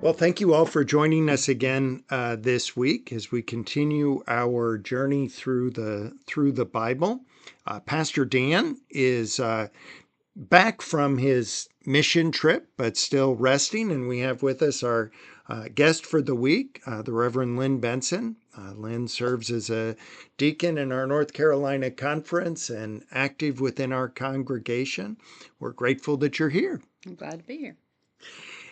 Well, thank you all for joining us again this week as we continue our journey through the Bible. Pastor Dan is back from his mission trip, but still resting, and we have with us our guest for the week, the Reverend Lynn Benson. Lynn serves as a deacon in our North Carolina conference and active within our congregation. We're grateful that you're here. I'm glad to be here.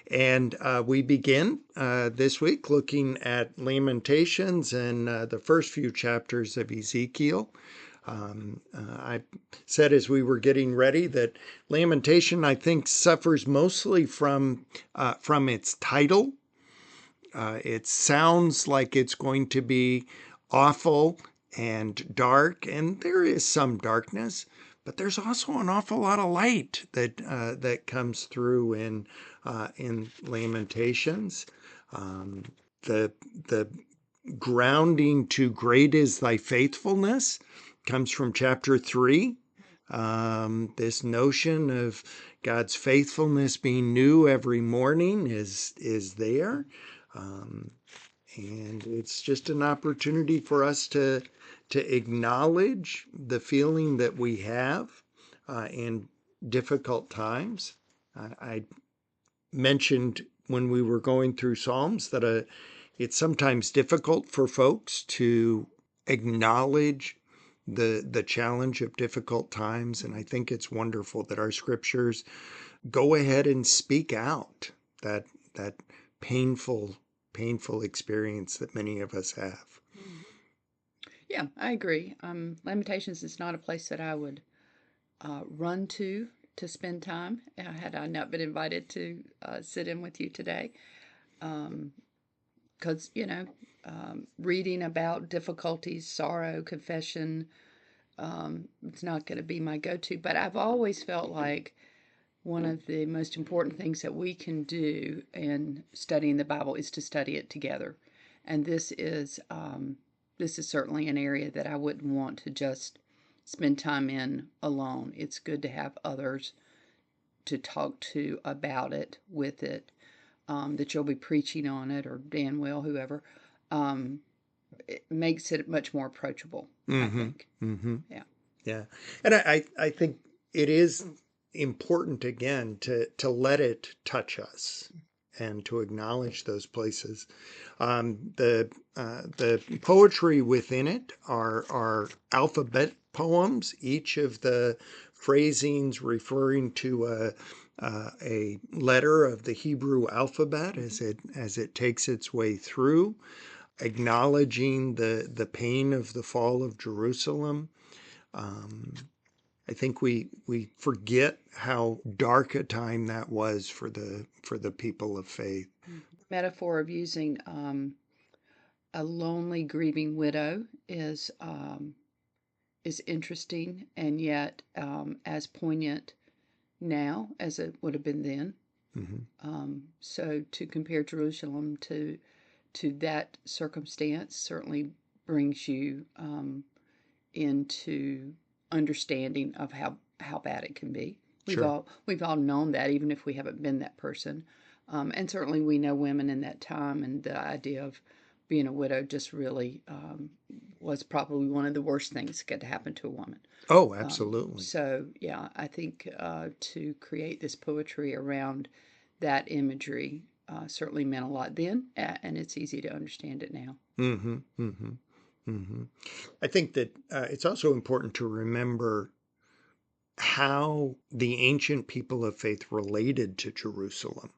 And we begin this week looking at Lamentations and the first few chapters of Ezekiel. I said as we were getting ready that Lamentation, I think, suffers mostly from its title. It sounds like it's going to be awful and dark, and there is some darkness, but there's also an awful lot of light that comes through in Lamentations. The grounding to great is thy faithfulness comes from chapter 3. This notion of God's faithfulness being new every morning is there. And it's just an opportunity for us to acknowledge the feeling that we have in difficult times. I mentioned when we were going through Psalms that it's sometimes difficult for folks to acknowledge the challenge of difficult times, and I think it's wonderful that our scriptures go ahead and speak out that painful experience that many of us have. Yeah, I agree. Lamentations is not a place that I would run to spend time had I not been invited to sit in with you today. Because, reading about difficulties, sorrow, confession, it's not going to be my go-to. But I've always felt like one of the most important things that we can do in studying the Bible is to study it together. And this is certainly an area that I wouldn't want to just spend time in alone. It's good to have others to talk to about it, with it, that you'll be preaching on it, or Dan will, whoever. It makes it much more approachable, I think. Mm-hmm. Yeah. And I think it is important, again, to let it touch us and to acknowledge those places. The poetry within it are alphabet poems, each of the phrasings referring to a letter of the Hebrew alphabet as it takes its way through, acknowledging the pain of the fall of Jerusalem. I think we forget how dark a time that was for the people of faith. Metaphor of using a lonely, grieving widow is interesting, and yet as poignant now as it would have been then. Mm-hmm. So to compare Jerusalem to that circumstance certainly brings you into understanding of how bad it can be. We've all known that, even if we haven't been that person, and certainly we know women in that time, and the idea of being a widow just really was probably one of the worst things that could happen to a woman. Oh, absolutely. So yeah, I think to create this poetry around that imagery certainly meant a lot then, and it's easy to understand it now. Mm-hmm. Mm-hmm. Mm-hmm. I think that it's also important to remember how the ancient people of faith related to Jerusalem.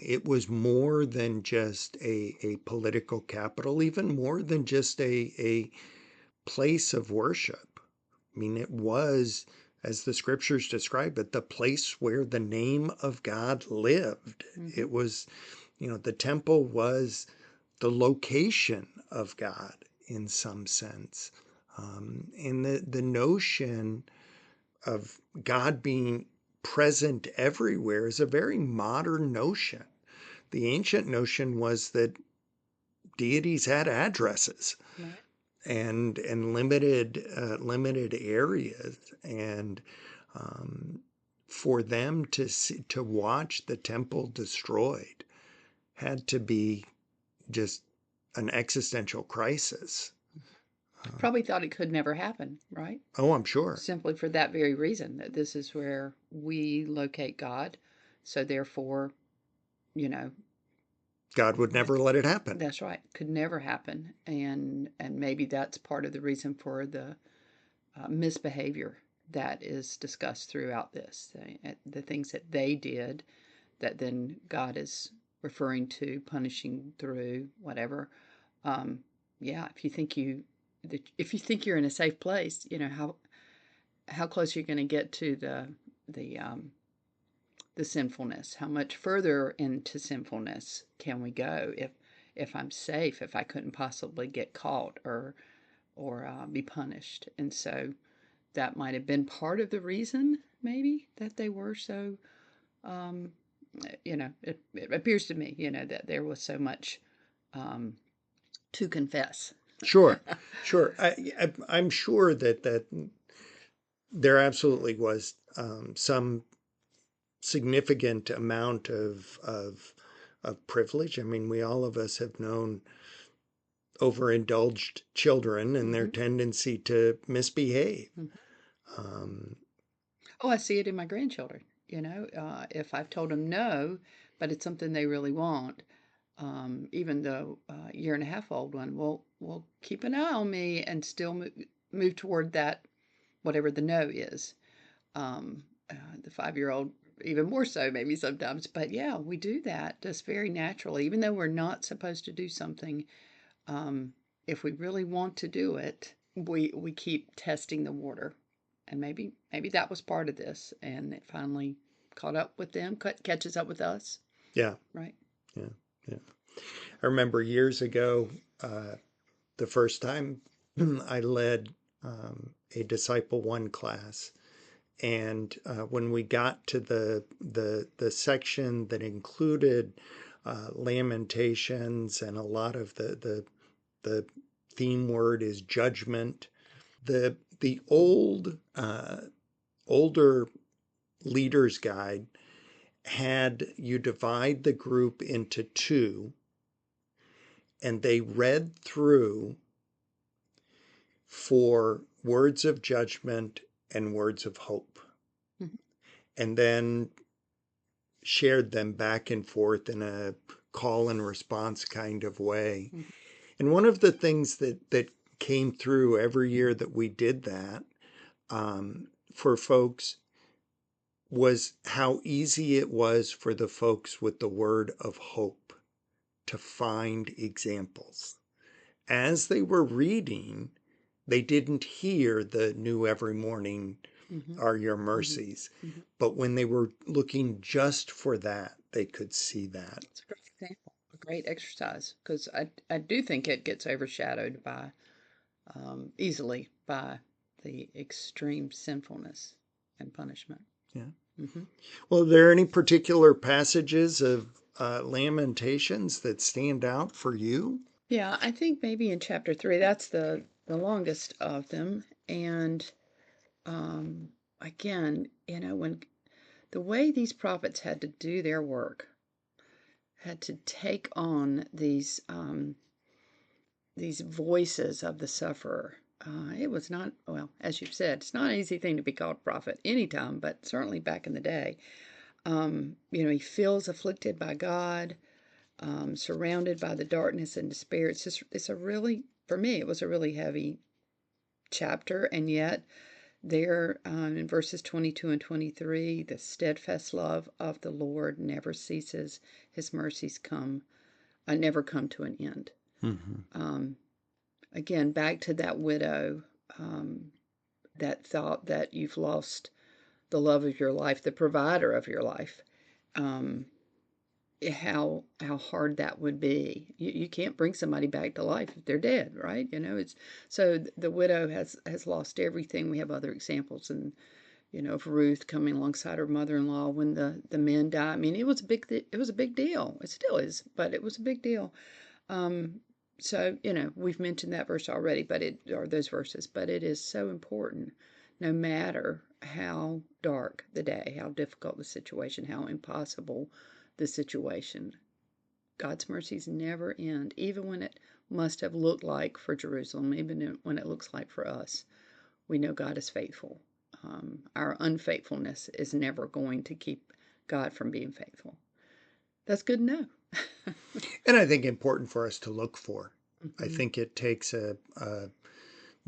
It was more than just a political capital, even more than just a place of worship. I mean, it was, as the scriptures describe it, the place where the name of God lived. Mm-hmm. It was, the temple was the location of God in some sense. And the notion of God being present everywhere is a very modern notion. The ancient notion was that deities had addresses. Right. And limited areas, and for them to watch the temple destroyed had to be just an existential crisis. Probably thought it could never happen, right? Oh, I'm sure. Simply for that very reason, that this is where we locate God. So therefore, you know, God would never let it happen. that's right, could never happen. And maybe that's part of the reason for the misbehavior that is discussed throughout this. The things that they did that then God is referring to, punishing through whatever. Um, yeah, if you think you're in a safe place, how close you're going to get to the sinfulness. How much further into sinfulness can we go if I'm safe? If I couldn't possibly get caught or be punished, and so that might have been part of the reason, maybe, that they were so. Um, it appears to me, that there was so much to confess. Sure, sure. I'm sure that there absolutely was some significant amount of privilege. I mean, we all of us have known overindulged children and their tendency to misbehave. Mm-hmm. Um, Oh, I see it in my grandchildren. If I've told them no, but it's something they really want, even though year and a half old one will keep an eye on me and still move toward that, whatever the no is. The 5-year old even more so maybe sometimes, but yeah, we do that just very naturally, even though we're not supposed to do something. If we really want to do it, we keep testing the water, and maybe that was part of this, and it finally caught up with them, catches up with us, yeah, right? yeah, yeah. I remember years ago, the first time I led a Disciple One class, and when we got to the section that included Lamentations, and a lot of the theme word is judgment. The older leader's guide had you divide the group into two, and they read through for words of judgment and words of hope, Mm-hmm. and then shared them back and forth in a call and response kind of way. Mm-hmm. And one of the things that came through every year that we did that, for folks, was how easy it was for the folks with the word of hope to find examples. As they were reading, they didn't hear the new every morning Mm-hmm. are your Mm-hmm. mercies. Mm-hmm. But when they were looking just for that, they could see that. It's a great example, a great exercise, because I do think it gets overshadowed by easily by the extreme sinfulness and punishment. Yeah. Mm-hmm. Well, are there any particular passages of Lamentations that stand out for you? Yeah, I think maybe in chapter 3, that's the longest of them. And um, again, when the way these prophets had to do their work, had to take on these voices of the sufferer. It was not, well, as you've said, it's not an easy thing to be called prophet anytime, but certainly back in the day. He feels afflicted by God, surrounded by the darkness and despair. It's a really, for me, it was a really heavy chapter, and yet there in verses 22 and 23, the steadfast love of the Lord never ceases; His mercies never come to an end. Mm-hmm. Again, back to that widow, um, that thought that you've lost the love of your life, the provider of your life. Um, how hard that would be. You can't bring somebody back to life if they're dead, right? It's so the widow has lost everything. We have other examples, and of Ruth coming alongside her mother-in-law when the men die. I mean, it was a big deal. It still is, but it was a big deal. Um, so we've mentioned that verse already, or those verses, but it is so important, no matter how dark the day, how difficult the situation, how impossible the situation. God's mercies never end, even when it must have looked like for Jerusalem, even when it looks like for us. We know God is faithful. Our unfaithfulness is never going to keep God from being faithful. That's good to know. And I think important for us to look for. I Mm-hmm. think it takes a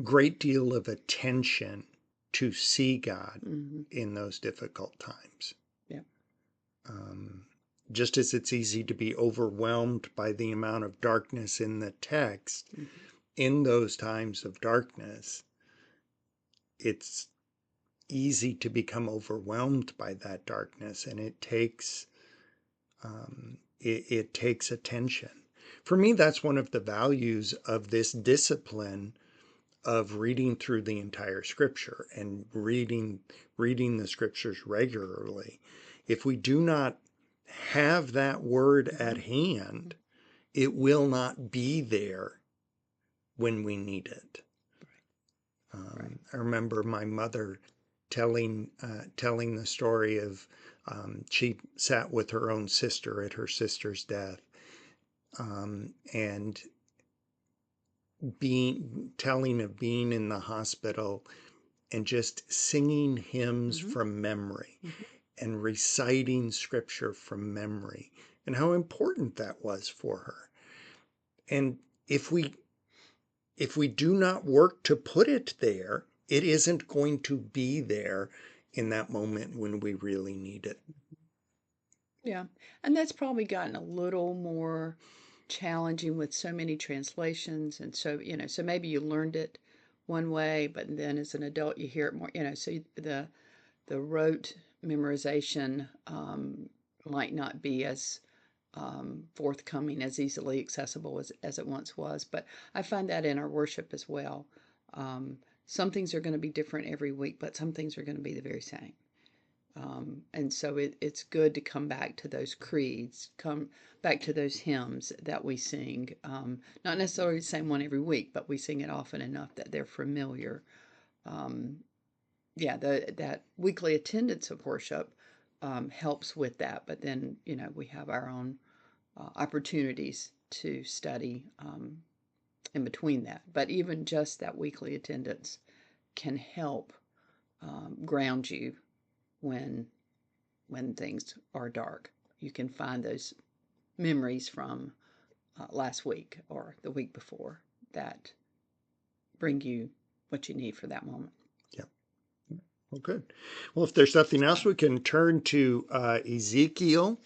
great deal of attention to see God Mm-hmm. in those difficult times. Yeah. Just as it's easy to be overwhelmed by the amount of darkness in the text, Mm-hmm. in those times of darkness, it's easy to become overwhelmed by that darkness, and it takes attention. For me, that's one of the values of this discipline of reading through the entire scripture and reading the scriptures regularly. If we do not have that word at hand, it will not be there when we need it. Right. I remember my mother telling the story of she sat with her own sister at her sister's death, and telling of being in the hospital and just singing hymns Mm-hmm. from memory Mm-hmm. and reciting scripture from memory, and how important that was for her. And if we do not work to put it there, it isn't going to be there in that moment when we really need it. Yeah. And that's probably gotten a little more challenging with so many translations. And so, so maybe you learned it one way, but then as an adult, you hear it more, so the rote memorization might not be as forthcoming, as easily accessible as it once was. But I find that in our worship as well. Some things are going to be different every week, but some things are going to be the very same. And so it's good to come back to those creeds, come back to those hymns that we sing. Not necessarily the same one every week, but we sing it often enough that they're familiar. Um, yeah, that weekly attendance of worship helps with that. But then, we have our own opportunities to study in between that. But even just that weekly attendance can help ground you when things are dark. You can find those memories from last week or the week before that bring you what you need for that moment. Yeah. Well, good. Well, if there's nothing else, we can turn to Ezekiel.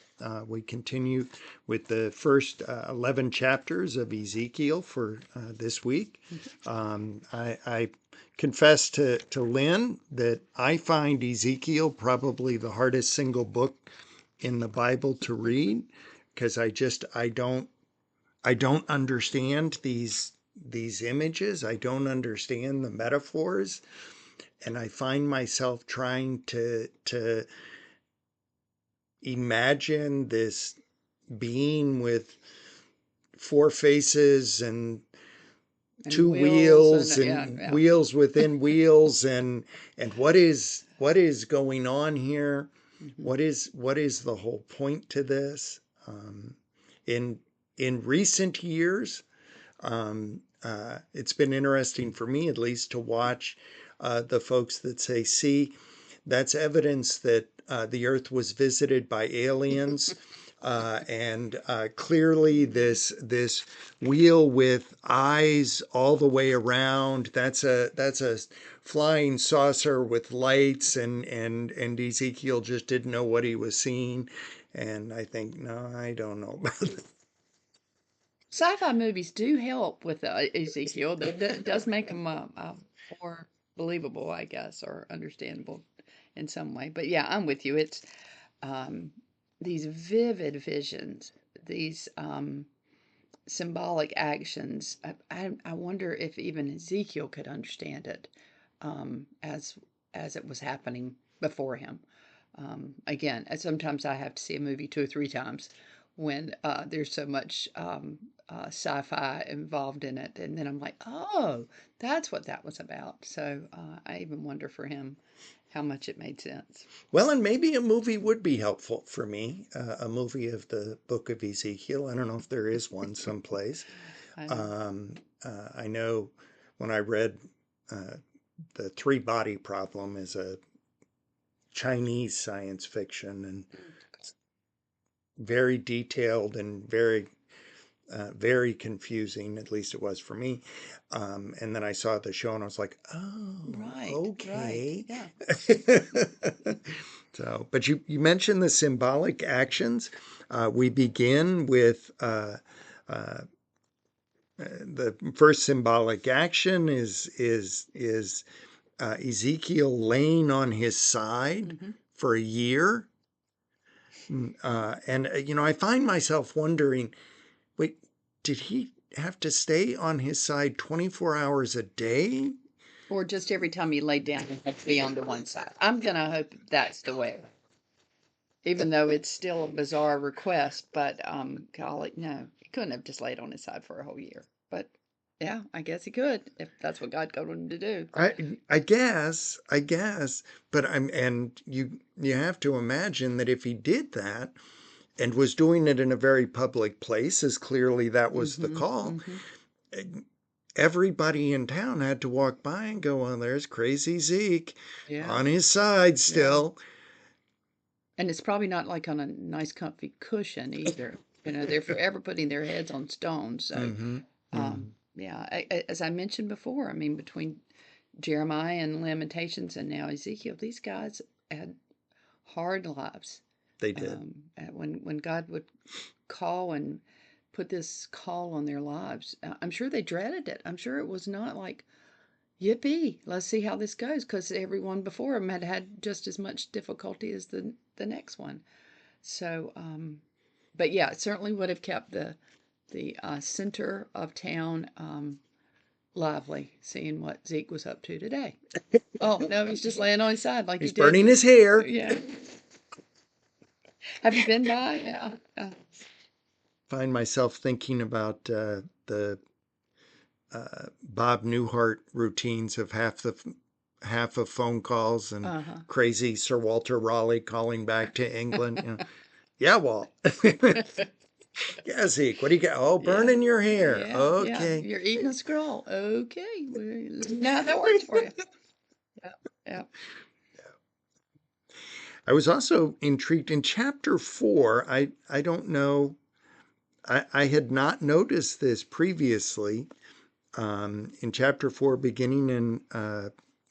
We continue with the first 11 chapters of Ezekiel for this week. I confess to Lynn that I find Ezekiel probably the hardest single book in the Bible to read, because I don't understand these images. I don't understand the metaphors, and I find myself trying to imagine this being with four faces and And two wheels and wheels yeah, and yeah. wheels within wheels, and what is going on here? Mm-hmm. What is the whole point to this? In recent years, it's been interesting for me, at least, to watch the folks that say, see, that's evidence that the earth was visited by aliens. And clearly this wheel with eyes all the way around, that's a flying saucer with lights, and Ezekiel just didn't know what he was seeing. And I think, no, I don't know about that. Sci-fi movies do help with Ezekiel. That does make them more believable, I guess, or understandable in some way. But yeah, I'm with you. It's um, these vivid visions, these symbolic actions. I wonder if even Ezekiel could understand it as it was happening before him. Again, sometimes I have to see a movie two or three times when there's so much sci-fi involved in it, and then I'm like, oh, that's what that was about. So I even wonder for him how much it made sense. Well, and maybe a movie would be helpful for me, a movie of the book of Ezekiel. I don't know if there is one someplace. I know. Um, I know when I read uh, The Three Body Problem is a Chinese science fiction and very detailed and very confusing, at least it was for me. And then I saw the show and I was like, oh, Right, right, okay. yeah. So, but you mentioned the symbolic actions. We begin with the first symbolic action is Ezekiel laying on his side Hmm. for a year. I find myself wondering, wait, did he have to stay on his side 24 hours a day? Or just every time he laid down, he had to be on the one side. I'm gonna hope that's the way, even though it's still a bizarre request. But golly, no, he couldn't have just laid on his side for a whole year. But yeah, I guess he could if that's what God told him to do. I guess, but you have to imagine that if he did that and was doing it in a very public place, as clearly that was the Mm-hmm. call, Mm-hmm. everybody in town had to walk by and go, "Well, there's crazy Zeke Yeah. on his side Yeah. still." And it's probably not like on a nice, comfy cushion either. They're forever putting their heads on stones. So, Mm-hmm. Mm-hmm. yeah, as I mentioned before, I mean, between Jeremiah and Lamentations and now Ezekiel, these guys had hard lives. They did. When God would call and put this call on their lives, I'm sure they dreaded it. I'm sure it was not like, yippee, let's see how this goes, because everyone before them had had just as much difficulty as the next one. So, but yeah, it certainly would have kept the center of town lively, seeing what Zeke was up to today. Oh no, he's just laying on his side like he He's did. burning his hair. Yeah. Have you been by? Yeah. Find myself thinking about the Bob Newhart routines of half of phone calls and Uh huh. crazy Sir Walter Raleigh calling back to England. Yeah, Walt. Yeah, Zeke, what do you got? Oh, Yeah. burning your hair. Yeah. Yeah. Okay. You're eating a scroll. Okay. Now that works for you. Yeah. Yeah. I was also intrigued in chapter 4. I don't know. I had not noticed this previously. In chapter 4, beginning in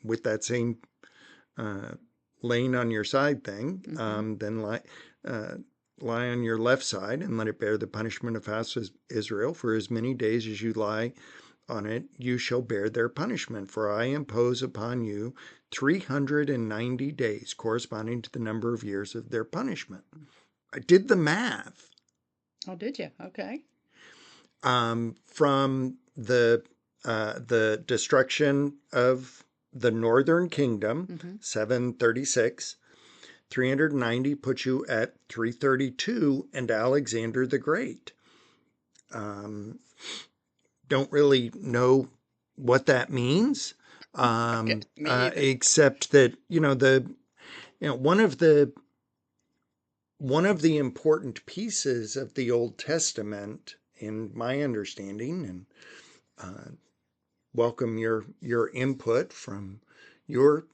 with that same uh, laying on your side thing, Mm-hmm. then uh, lie on your left side and let it bear the punishment of house Israel. For as many days as you lie on it, you shall bear their punishment. For I impose upon you 390 days, corresponding to the number of years of their punishment. I did the math Oh, did you? Okay. from the destruction of the northern kingdom, Mm-hmm. 736. 390 puts you at 332 and Alexander the Great. Um, don't really know what that means, Okay. Me either. except that one of the important pieces of the Old Testament, in my understanding, and uh, welcome your input from your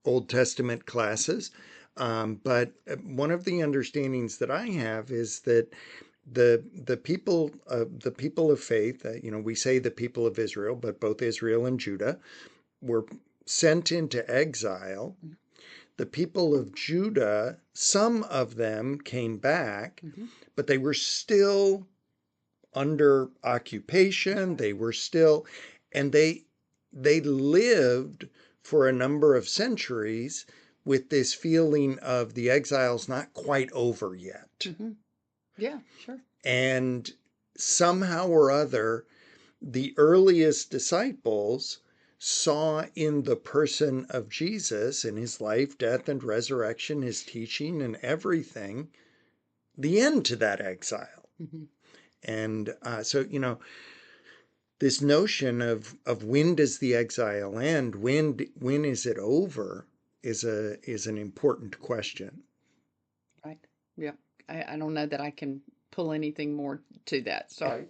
Old Testament classes. But one of the understandings that I have is that the people of faith, we say the people of Israel, but both Israel and Judah were sent into exile. The people of Judah, some of them came back, Mm-hmm. but they were still under occupation. They were still, and they lived for a number of centuries with this feeling of the exile's not quite over yet. Mm-hmm. Yeah, sure. And somehow or other, the earliest disciples saw in the person of Jesus, in his life, death, and resurrection, his teaching, and everything, the end to that exile. Mm-hmm. And so, this notion of when does the exile end? When is it over? Is an important question. Right. Yeah. I don't know that I can pull anything more to that. Sorry.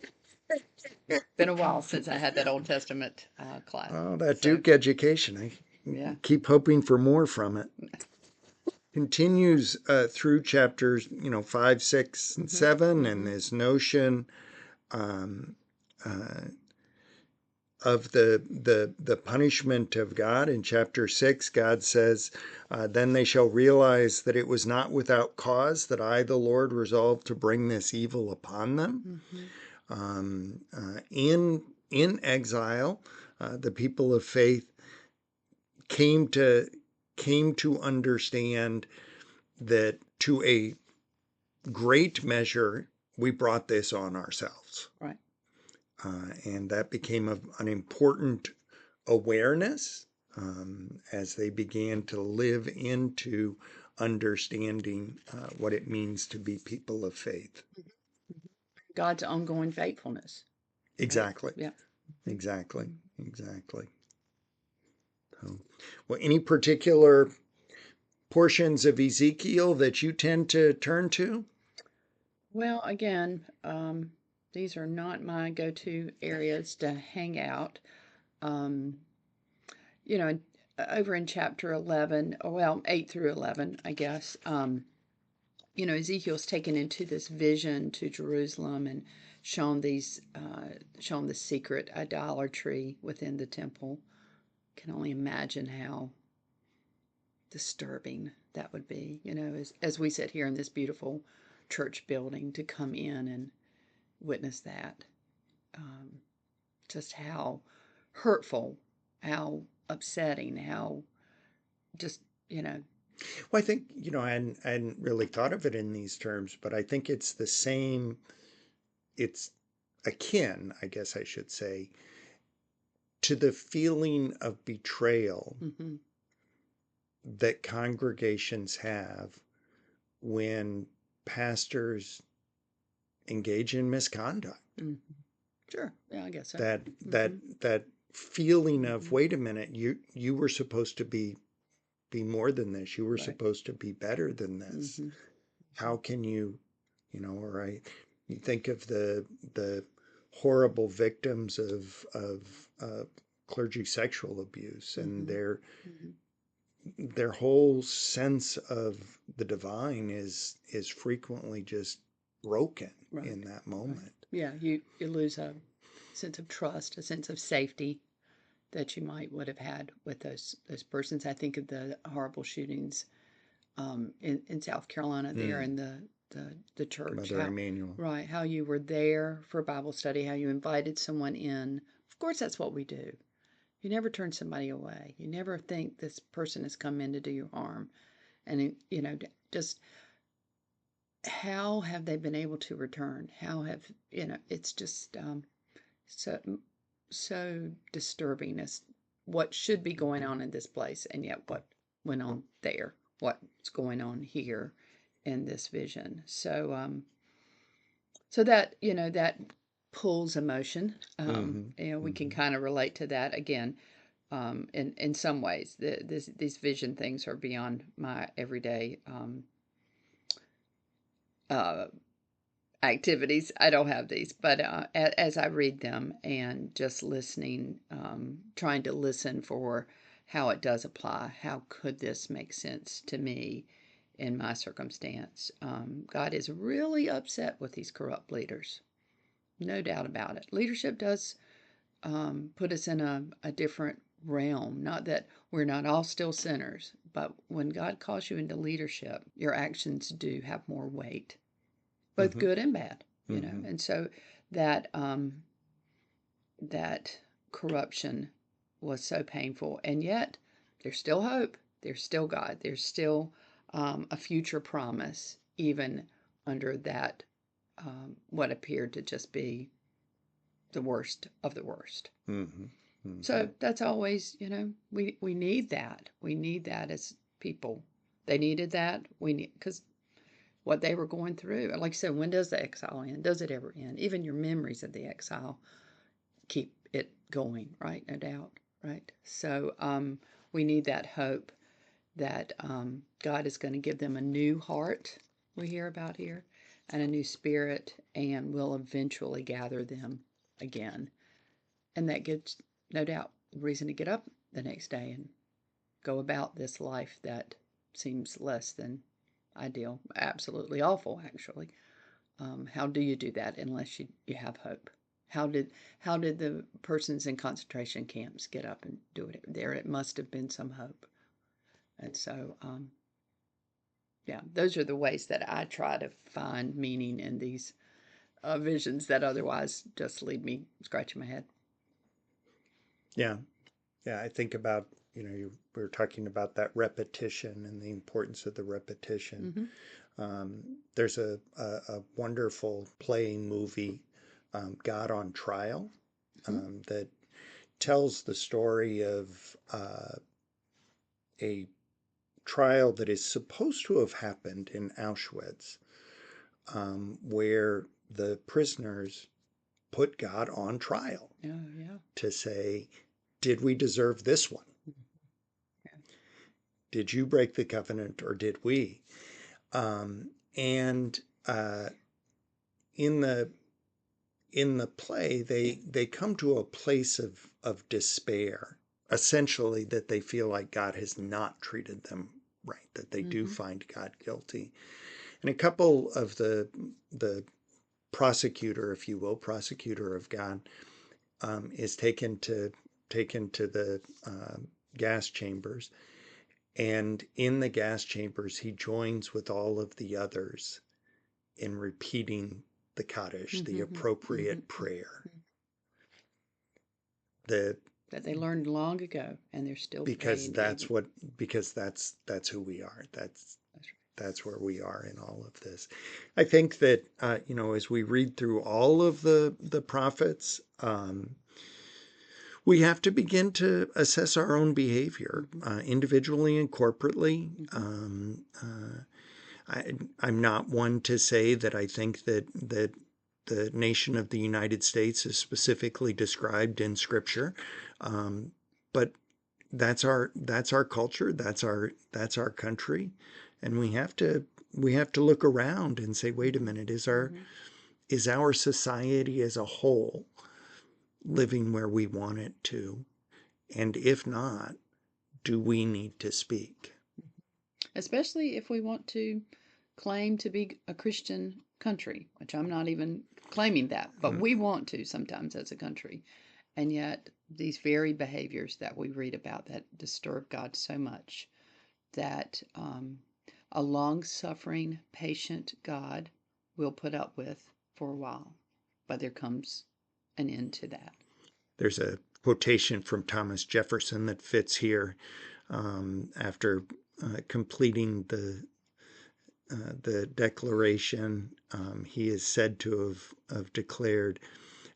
Been a while since I had that Old Testament class. Oh, that So, Duke education. I yeah. keep hoping for more from it. Continues through chapters, 5, 6, and Mm-hmm. 7, and Mm-hmm. this notion um, uh, of the punishment of God. In chapter 6, God says, "Then they shall realize that it was not without cause that I, the Lord, resolved to bring this evil upon them." Mm-hmm. In exile, the people of faith came to came to understand that to a great measure we brought this on ourselves, Right. and that became an important awareness as they began to live into understanding what it means to be people of faith. God's ongoing faithfulness. Right. Exactly, Yeah. exactly, Mm-hmm. exactly. So, well, any particular portions of Ezekiel that you tend to turn to? Well, again, these are not my go-to areas to hang out. Um, you know, over in chapter 11, or well, 8 through 11, I guess, Ezekiel's taken into this vision to Jerusalem and shown the secret idolatry within the temple. Can only imagine how disturbing that would be, as we sit here in this beautiful church building to come in and witness that. Um, just how hurtful, how upsetting, how just, you know, Well, I think, I hadn't really thought of it in these terms, but I think it's the same, it's akin, I guess I should say, to the feeling of betrayal mm-hmm, that congregations have when pastors engage in misconduct. mm-hmm. Sure. Yeah, I guess so. That that Mm-hmm, that feeling of, mm-hmm. wait a minute, you were supposed to be more than this. You were Right. supposed to be better than this. Mm-hmm. How can you, or you think of the horrible victims of clergy sexual abuse, and Mm-hmm. their whole sense of the divine is frequently just broken Right. in that Right. moment. Yeah, you lose a sense of trust, a sense of safety that you might would have had with those persons. I think of the horrible shootings in South Carolina there Mm. in the church. Mother How Emanuel. right, how you were there for Bible study, how you invited someone in. Of course, that's what we do. You never turn somebody away. You never think this person has come in to do you harm. And just how have they been able to return? How have It's just so so disturbing as what should be going on in this place and yet what went on there, what's going on here in this vision. So that that pulls emotion. Mm-hmm. We can Mm-hmm. kind of relate to that again. In some ways, these vision things are beyond my everyday uh, activities. I don't have these, but as I read them and just listening, trying to listen for how it does apply, how could this make sense to me in my circumstance? God is really upset with these corrupt leaders, no doubt about it. Leadership does put us in a different realm. Not that we're not all still sinners, but when God calls you into leadership, your actions do have more weight, both Mm-hmm. good and bad, Mm-hmm. and so that corruption was so painful, and yet there's still hope. There's still God. There's still a future promise, even under that what appeared to just be the worst of the worst. Mm-hmm. Mm-hmm. So that's always, we need that. We need that as people. They needed that. We need because what they were going through. Like I said, when does the exile end? Does it ever end? Even your memories of the exile keep it going, right? No doubt, right? So we need that hope that God is going to give them a new heart, we hear about here, and a new spirit, and will eventually gather them again. And that gives, no doubt, reason to get up the next day and go about this life that seems less than ideal. Absolutely awful, actually. How do you do that unless you have hope? How did the persons in concentration camps get up and do it? There, it must have been some hope. And so, yeah, those are the ways that I try to find meaning in these visions that otherwise just leave me scratching my head. Yeah. Yeah. I think about, we were talking about that repetition and the importance of the repetition. There's a wonderful play movie, God on Trial, that tells the story of a trial that is supposed to have happened in Auschwitz, where the prisoners put God on trial Oh, yeah. to say, did we deserve this one? Did you break the covenant or did we? And in the play, they come to a place of despair, essentially, that they feel like God has not treated them right, that they do find God guilty. And a couple of the prosecutor, if you will, prosecutor of God, is taken to the gas chambers. And in the gas chambers, he joins with all of the others in repeating the Kaddish, the appropriate prayer. The That they learned long ago, and they're still because praying. that's who we are. That's where we are in all of this. I think that as we read through all of the prophets, we have to begin to assess our own behavior, individually and corporately. I'm not one to say that I think that the nation of the United States is specifically described in Scripture, but that's our culture, that's our country, and we have to look around and say, wait a minute, is our society as a whole living where we want it to? And if not, do we need to speak? Especially if we want to claim to be a Christian country, which I'm not even claiming that, but we want to sometimes as a country. And yet, these very behaviors that we read about that disturb God so much, that a long suffering, patient God will put up with for a while. But there comes an end to that. There's a quotation from Thomas Jefferson that fits here. After completing the Declaration, he is said to have declared,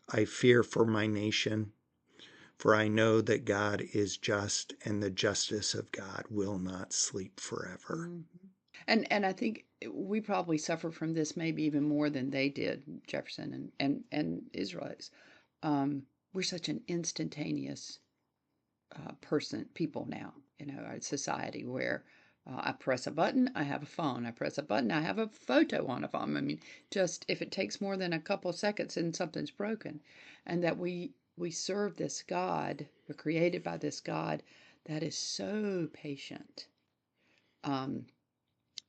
"I fear for my nation, for I know that God is just, and the justice of God will not sleep forever." And I think we probably suffer from this maybe even more than they did, Jefferson and Israelites. We're such an instantaneous people now, our society, where I press a button, I have a phone. I press a button, I have a photo on a phone. I mean, just if it takes more than a couple seconds and something's broken, and that we serve this God, we're created by this God that is so patient.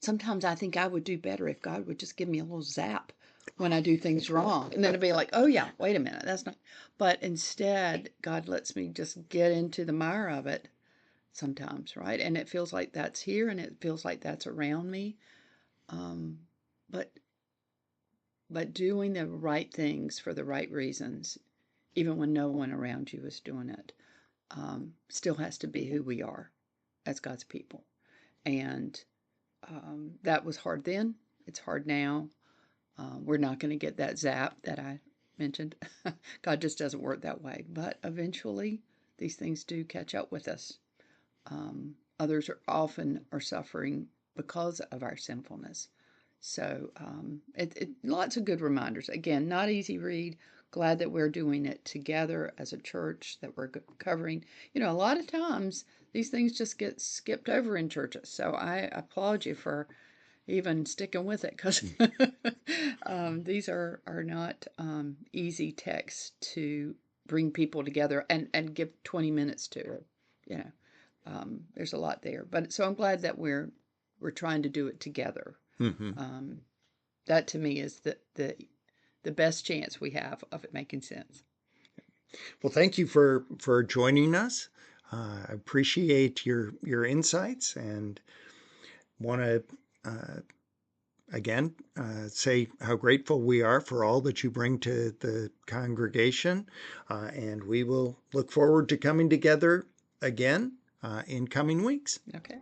Sometimes I think I would do better if God would just give me a little zap when I do things wrong. And then it'd be like, oh yeah, wait a minute, that's not. But instead, God lets me just get into the mire of it sometimes, right? And it feels like that's here and it feels like that's around me. Um, but doing the right things for the right reasons, even when no one around you is doing it, still has to be who we are as God's people. And that was hard then. It's hard now. We're not going to get that zap that I mentioned. God just doesn't work that way. But eventually, these things do catch up with us. Others are often suffering because of our sinfulness. So lots of good reminders. Again, not easy read. Glad that we're doing it together as a church, that we're covering. A lot of times these things just get skipped over in churches. So I applaud you for even sticking with it, because these are not easy texts to bring people together and give 20 minutes to it. There's a lot there, but so I'm glad that we're trying to do it together. That to me is the best chance we have of it making sense. Well, thank you for joining us. I appreciate your insights, and want to again say how grateful we are for all that you bring to the congregation, and we will look forward to coming together again in coming weeks. Okay.